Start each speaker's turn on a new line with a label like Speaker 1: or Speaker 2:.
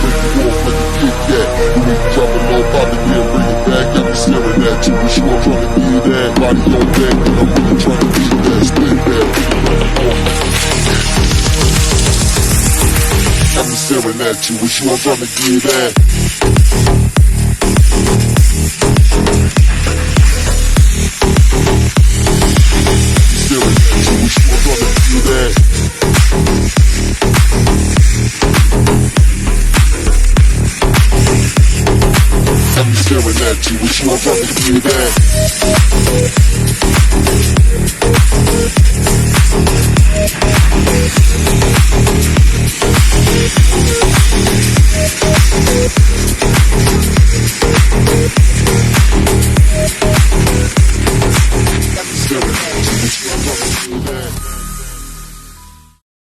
Speaker 1: you off like a Kit Kat. You need to drop it low, pop it, then bring it back. Got me staring at you, wish you were trying to be that. Body on deck, and I'm really trying to be that. Split that, got me staring at you, wish you were trying to be that. Staring at you, wish you were trying to be that. I'm staring at you, wish you were trying to be that.